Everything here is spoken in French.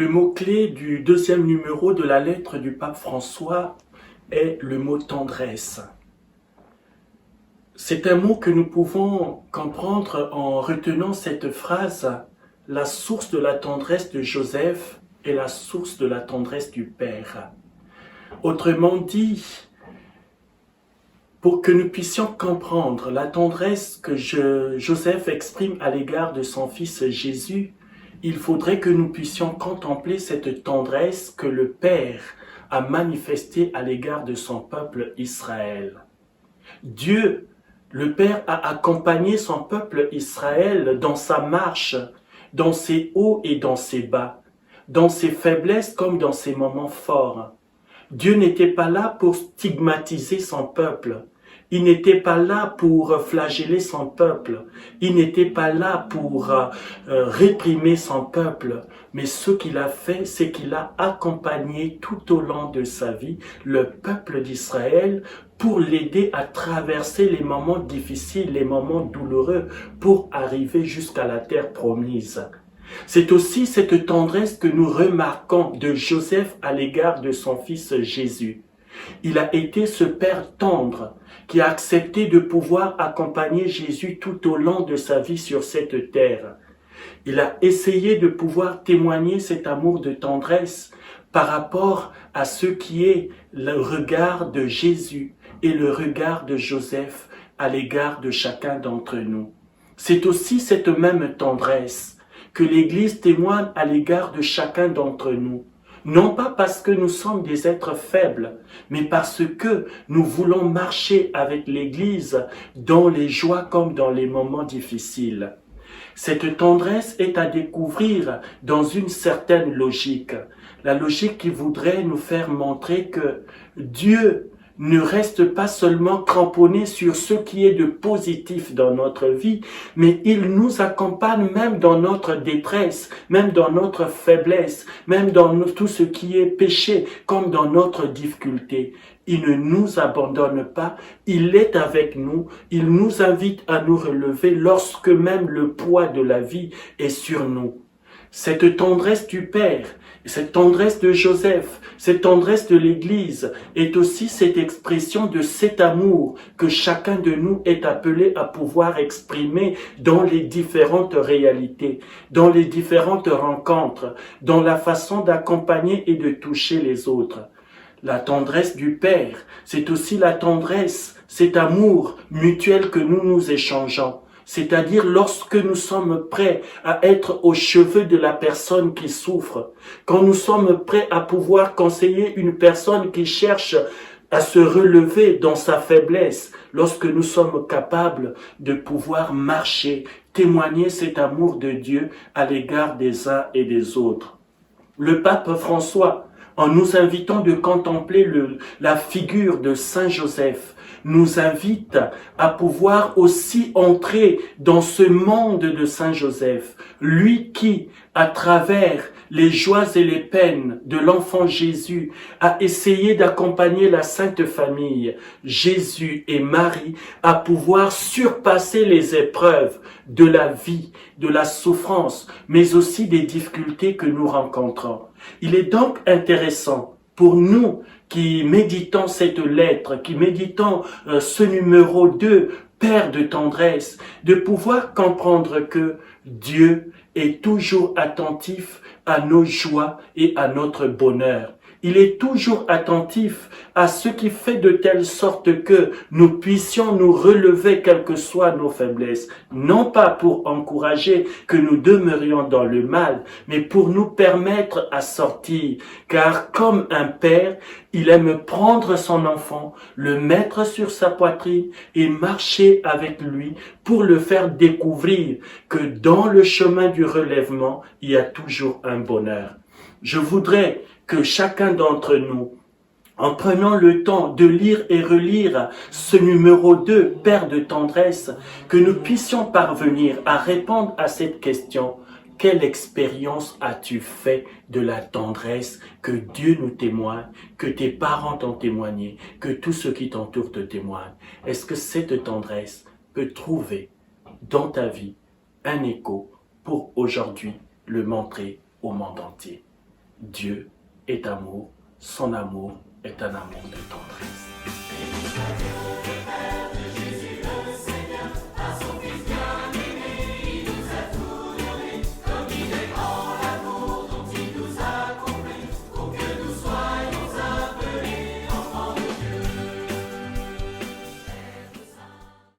Le mot-clé du deuxième numéro de la lettre du pape François est le mot tendresse. C'est un mot que nous pouvons comprendre en retenant cette phrase: la source de la tendresse de Joseph est la source de la tendresse du Père. Autrement dit, pour que nous puissions comprendre la tendresse que Joseph exprime à l'égard de son fils Jésus, il faudrait que nous puissions contempler cette tendresse que le Père a manifestée à l'égard de son peuple Israël. Dieu, le Père, a accompagné son peuple Israël dans sa marche, dans ses hauts et dans ses bas, dans ses faiblesses comme dans ses moments forts. Dieu n'était pas là pour stigmatiser son peuple. Il n'était pas là pour flageller son peuple. Il n'était pas là pour réprimer son peuple. Mais ce qu'il a fait, c'est qu'il a accompagné tout au long de sa vie le peuple d'Israël pour l'aider à traverser les moments difficiles, les moments douloureux, pour arriver jusqu'à la terre promise. C'est aussi cette tendresse que nous remarquons de Joseph à l'égard de son fils Jésus. Il a été ce père tendre qui a accepté de pouvoir accompagner Jésus tout au long de sa vie sur cette terre. Il a essayé de pouvoir témoigner cet amour de tendresse par rapport à ce qui est le regard de Jésus et le regard de Joseph à l'égard de chacun d'entre nous. C'est aussi cette même tendresse que l'Église témoigne à l'égard de chacun d'entre nous. Non pas parce que nous sommes des êtres faibles, mais parce que nous voulons marcher avec l'Église dans les joies comme dans les moments difficiles. Cette tendresse est à découvrir dans une certaine logique. La logique qui voudrait nous faire montrer que Dieu ne reste pas seulement cramponné sur ce qui est de positif dans notre vie, mais il nous accompagne même dans notre détresse, même dans notre faiblesse, même dans tout ce qui est péché, comme dans notre difficulté. Il ne nous abandonne pas, il est avec nous, il nous invite à nous relever lorsque même le poids de la vie est sur nous. Cette tendresse du Père, cette tendresse de Joseph, cette tendresse de l'Église est aussi cette expression de cet amour que chacun de nous est appelé à pouvoir exprimer dans les différentes réalités, dans les différentes rencontres, dans la façon d'accompagner et de toucher les autres. La tendresse du Père, c'est aussi la tendresse, cet amour mutuel que nous nous échangeons. C'est-à-dire lorsque nous sommes prêts à être aux cheveux de la personne qui souffre, quand nous sommes prêts à pouvoir conseiller une personne qui cherche à se relever dans sa faiblesse, lorsque nous sommes capables de pouvoir marcher, témoigner cet amour de Dieu à l'égard des uns et des autres. Le pape François, en nous invitant de contempler la figure de Saint Joseph, nous invite à pouvoir aussi entrer dans ce monde de Saint Joseph, lui qui, à travers les joies et les peines de l'enfant Jésus, a essayé d'accompagner la Sainte Famille, Jésus et Marie, à pouvoir surpasser les épreuves de la vie, de la souffrance, mais aussi des difficultés que nous rencontrons. Il est donc intéressant pour nous qui méditons cette lettre, qui méditons ce numéro 2, Père de tendresse, de pouvoir comprendre que Dieu est toujours attentif à nos joies et à notre bonheur. Il est toujours attentif à ce qui fait de telle sorte que nous puissions nous relever quelles que soient nos faiblesses. Non pas pour encourager que nous demeurions dans le mal, mais pour nous permettre à sortir. Car comme un père, il aime prendre son enfant, le mettre sur sa poitrine et marcher avec lui pour le faire découvrir que dans le chemin du relèvement, il y a toujours un bonheur. Je voudrais que chacun d'entre nous, en prenant le temps de lire et relire ce numéro 2, Père de tendresse, que nous puissions parvenir à répondre à cette question: quelle expérience as-tu fait de la tendresse que Dieu nous témoigne, que tes parents t'ont témoigné, que tous ceux qui t'entourent te témoignent? Est-ce que cette tendresse peut trouver dans ta vie un écho pour aujourd'hui le montrer au monde entier? Dieu est amour, son amour est un amour de tendresse.